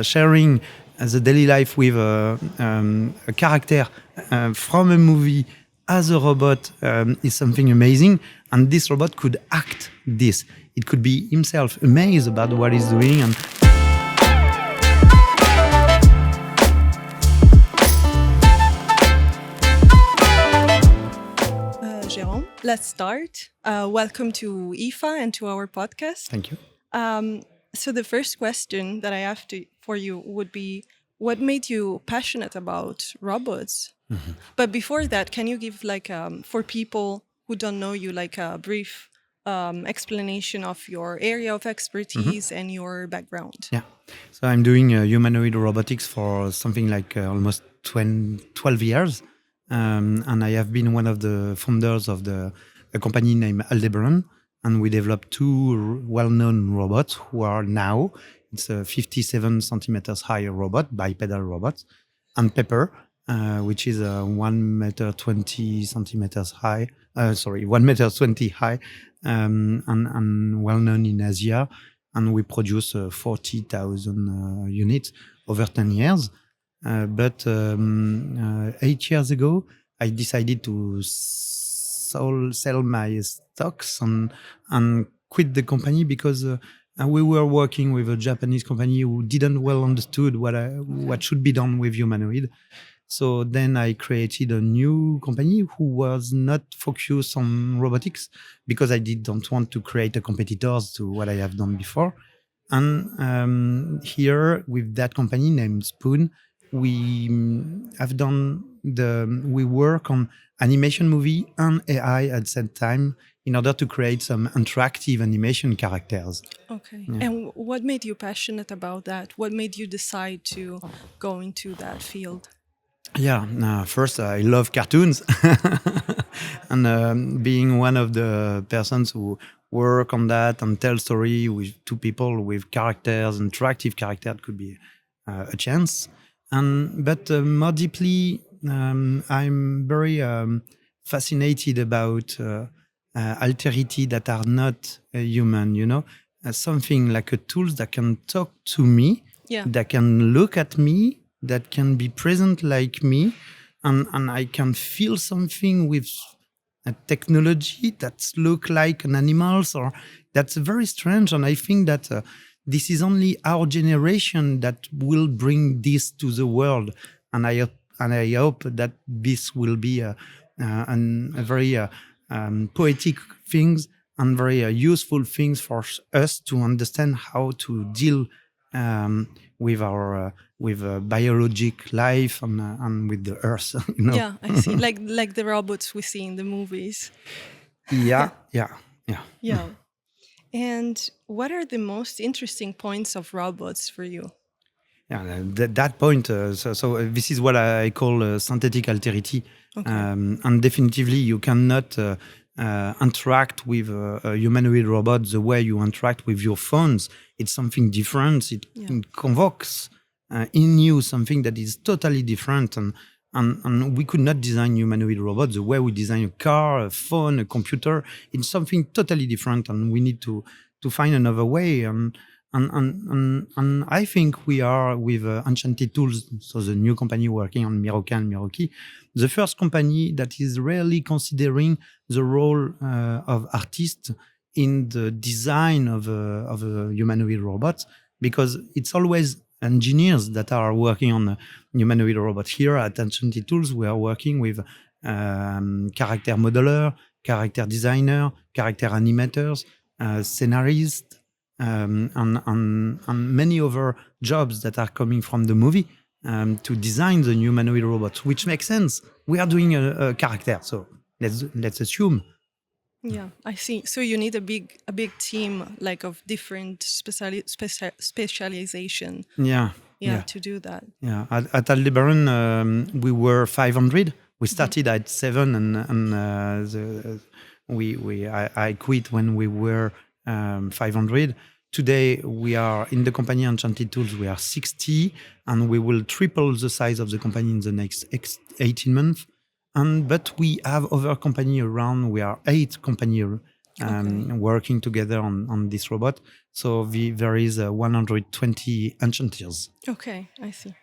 sharing the daily life with a character from a movie as a robot is something amazing. And this robot could act this. It could be himself amazed about what he's doing. And Jérôme, let's start. Welcome to IFA and to our podcast. Thank you. So the first question that I have for you would be, what made you passionate about robots? Mm-hmm. But before that, can you give for people who don't know you, a brief explanation of your area of expertise and your background? Yeah. So I'm doing humanoid robotics for something like almost 12 years. And I have been one of the founders of a company named Aldebaran. And we developed two well-known robots who are now, it's a 57 centimeters high robot, bipedal robot, and Pepper, which is a 1 meter 20 centimeters high, 1 meter 20 high, and well-known in Asia. And we produce 40,000 units over 10 years. But 8 years ago, I decided to sell my stocks and quit the company because we were working with a Japanese company who didn't well understood what should be done with humanoid. So then I created a new company who was not focused on robotics because I didn't want to create a competitors to what I have done before. And here with that company named Spoon, we work on animation movie and AI at the same time in order to create some interactive animation characters. Okay. Yeah. And what made you passionate about that? What made you decide to go into that field? Yeah, first I love cartoons and being one of the persons who work on that and tell story with two people with characters, interactive characters could be a chance. But more deeply, I'm very fascinated about alterity that are not human, something like a tool that can talk to me, that can look at me, that can be present like me, and I can feel something with a technology that look like an animals, or that's very strange. And I think that this is only our generation that will bring this to the world, and I hope that this will be a very poetic things and very useful things for us to understand how to deal with our biologic life and with the earth. Yeah, I see. like the robots we see in the movies. Yeah. And what are the most interesting points of robots for you? Yeah, that point. So this is what I call synthetic alterity. Okay. And definitively, you cannot interact with a humanoid robot the way you interact with your phones. It's something different. It convokes in you something that is totally different. And we could not design humanoid robots the way we design a car, a phone, a computer. It's something totally different, and we need to find another way. And I think we are with Enchanted Tools, so the new company working on Miroka and Miroki, the first company that is really considering the role of artists in the design of a humanoid robot, because it's always engineers that are working on a humanoid robot. Here at Enchanted Tools, we are working with character modeler, character designer, character animators, scenarists, and many other jobs that are coming from the movie to design the humanoid robots, which makes sense. We are doing a character, so let's assume. Yeah, I see. So you need a big team, of different specialization. Yeah, to do that. Yeah, at Aldebaran, we were 500. We started at 7, and I quit when we were 500. Today, we are in the company Enchanted Tools. We are 60, and we will triple the size of the company in the next 18 months. But we have other company around. We are 8 company working together on this robot. So there is 120 enchanters. Okay, I see.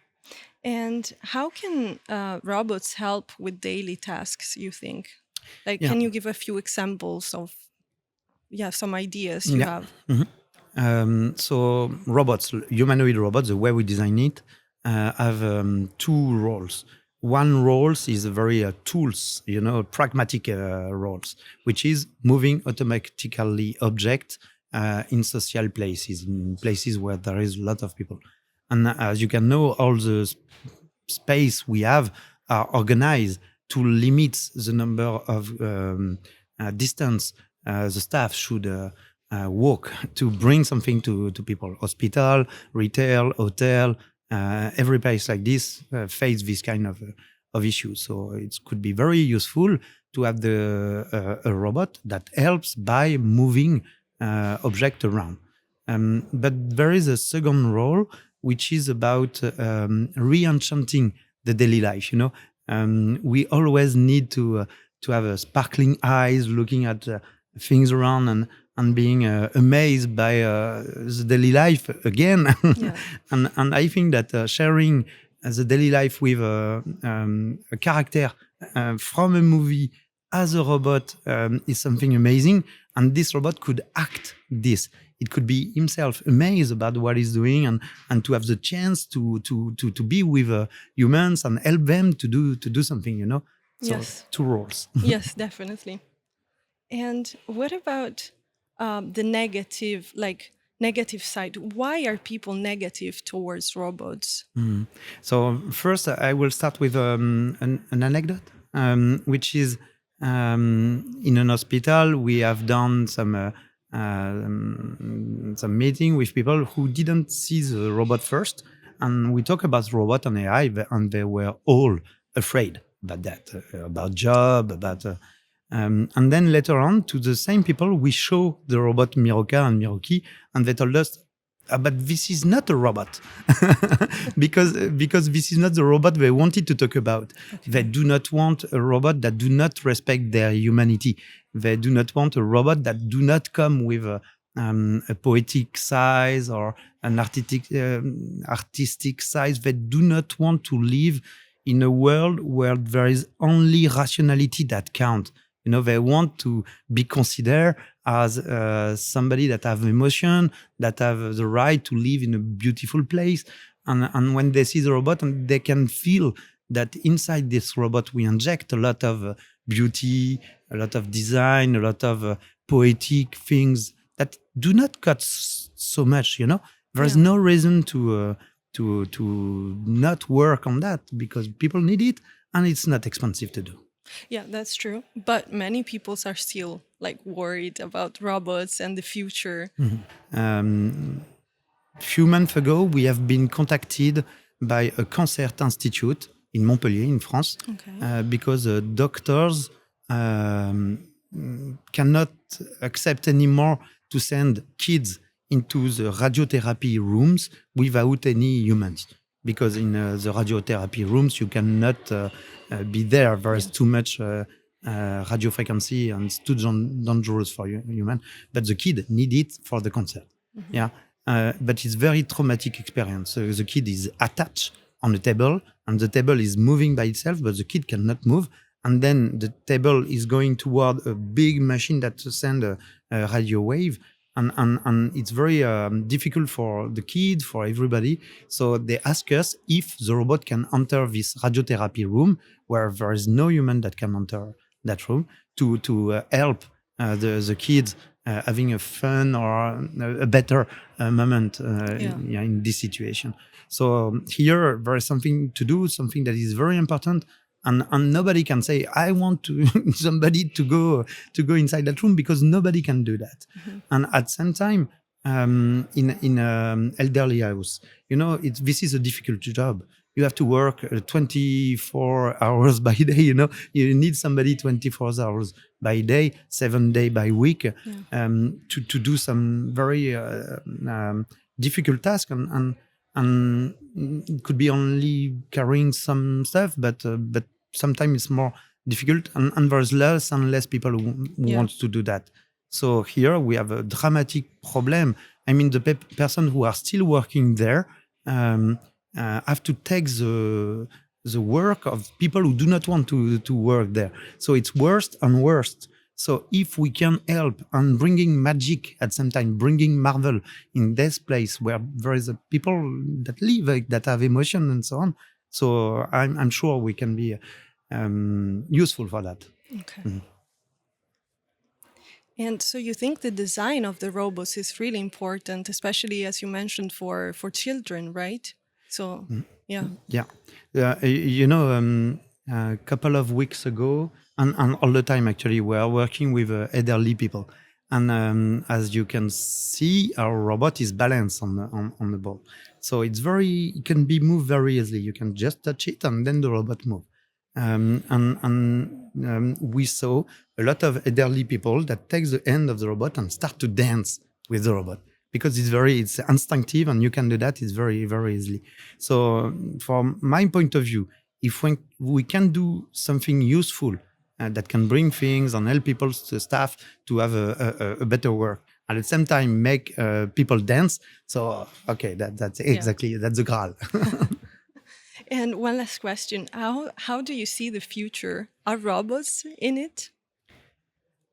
And how can robots help with daily tasks, you think? Like, Yeah. can you give a few examples of, some ideas you Yeah. have? So robots, humanoid robots, the way we design it, have two roles. One role is very tools, pragmatic roles, which is moving automatically objects in social places, in places where there is a lot of people. And as you can know, all the space we have are organized to limit the number of distance the staff should walk to bring something to people. Hospital, retail, hotel, every place like this face this kind of issues. So it could be very useful to have a robot that helps by moving object around. But there is a second role, which is about re-enchanting the daily life. We always need to have sparkling eyes, looking at things around and being amazed by the daily life again. Yeah. and I think that sharing the daily life with a character from a movie as a robot is something amazing. And this robot could act this. It could be himself amazed about what he's doing and to have the chance to be with humans and help them to do something, So Yes. two roles. Yes, definitely. And what about the negative side? Why are people negative towards robots? So first, I will start with an anecdote, which is in an hospital. We have done some meeting with people who didn't see the robot first, and we talk about robot and AI, and they were all afraid about that, about job, about. And then later on, to the same people, we show the robot Miroka and Miroki, and they told us, but this is not a robot because this is not the robot they wanted to talk about. Okay. They do not want a robot that do not respect their humanity. They do not want a robot that do not come with a poetic size or an artistic size. They do not want to live in a world where there is only rationality that counts. They want to be considered as somebody that have emotion, that have the right to live in a beautiful place. And when they see the robot, and they can feel that inside this robot, we inject a lot of beauty, a lot of design, a lot of poetic things that do not cost so much, There's no reason to not work on that because people need it and it's not expensive to do. Yeah, that's true. But many people are still worried about robots and the future. Few months ago, we have been contacted by a cancer institute in Montpellier, in France, Okay. because doctors cannot accept anymore to send kids into the radiotherapy rooms without any humans. Because in the radiotherapy rooms, you cannot be there. There is too much radio frequency and it's too dangerous for human. But the kid need it for the concert. Mm-hmm. Yeah. But it's very traumatic experience. So the kid is attached on a table and the table is moving by itself, but the kid cannot move. And then the table is going toward a big machine that sends a radio wave. And it's very difficult for the kids, for everybody. So they ask us if the robot can enter this radiotherapy room where there is no human that can enter that room to help the kids having a fun or a better moment in this situation. So here there is something to do, something that is very important. And nobody can say, I want to somebody to go inside that room because nobody can do that. Mm-hmm. And at the same time, in elderly house, this is a difficult job. You have to work 24 hours by day. You need somebody 24 hours by day, 7 days by week, to do some very difficult task and it could be only carrying some stuff, but sometimes it's more difficult, and there's less and less people who want to do that. So here we have a dramatic problem. I mean, the person who are still working there have to take the work of people who do not want to work there. So it's worse and worse. So if we can help and bringing magic at the same time, bringing marvel in this place where there is a people that live, that have emotion and so on. So I'm sure we can be useful for that. Okay. Mm-hmm. And so you think the design of the robots is really important, especially as you mentioned for children, right? So yeah. You know, a couple of weeks ago, and all the time actually, we are working with elderly people. And as you can see, our robot is balanced on the ball. So it can be moved very easily. You can just touch it and then the robot move. We saw a lot of elderly people that take the end of the robot and start to dance with the robot because it's instinctive and you can do that. It's very, very easily. So from my point of view, if we can do something useful that can bring things and help people, staff to have a better work, at the same time make people dance. So, okay, that's exactly, that's the Graal. And one last question. How do you see the future? Are robots in it?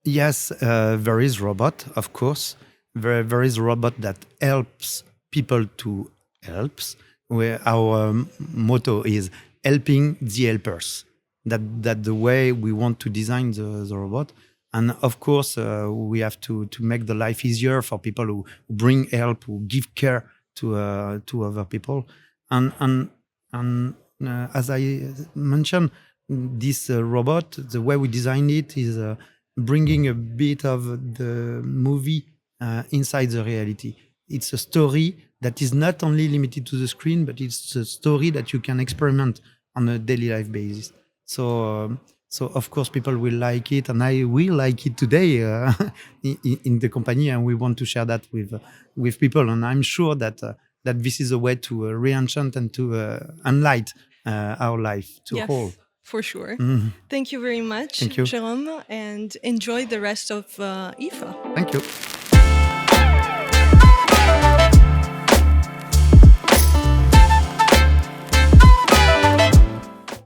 Yes, there is robot, of course. There is robot that helps people to help. Where our motto is helping the helpers. That the way we want to design the robot. And of course, we have to make the life easier for people who bring help, who give care to other people. And as I mentioned, this robot, the way we design it is bringing a bit of the movie inside the reality. It's a story that is not only limited to the screen, but it's a story that you can experiment on a daily life basis. So of course people will like it, and I will like it today in the company, and we want to share that with people. And I'm sure that this is a way to re-enchant and to enlighten our life to whole. For sure. Mm-hmm. Thank you very much, Thank you. Jérôme, and enjoy the rest of IFA. Thank you.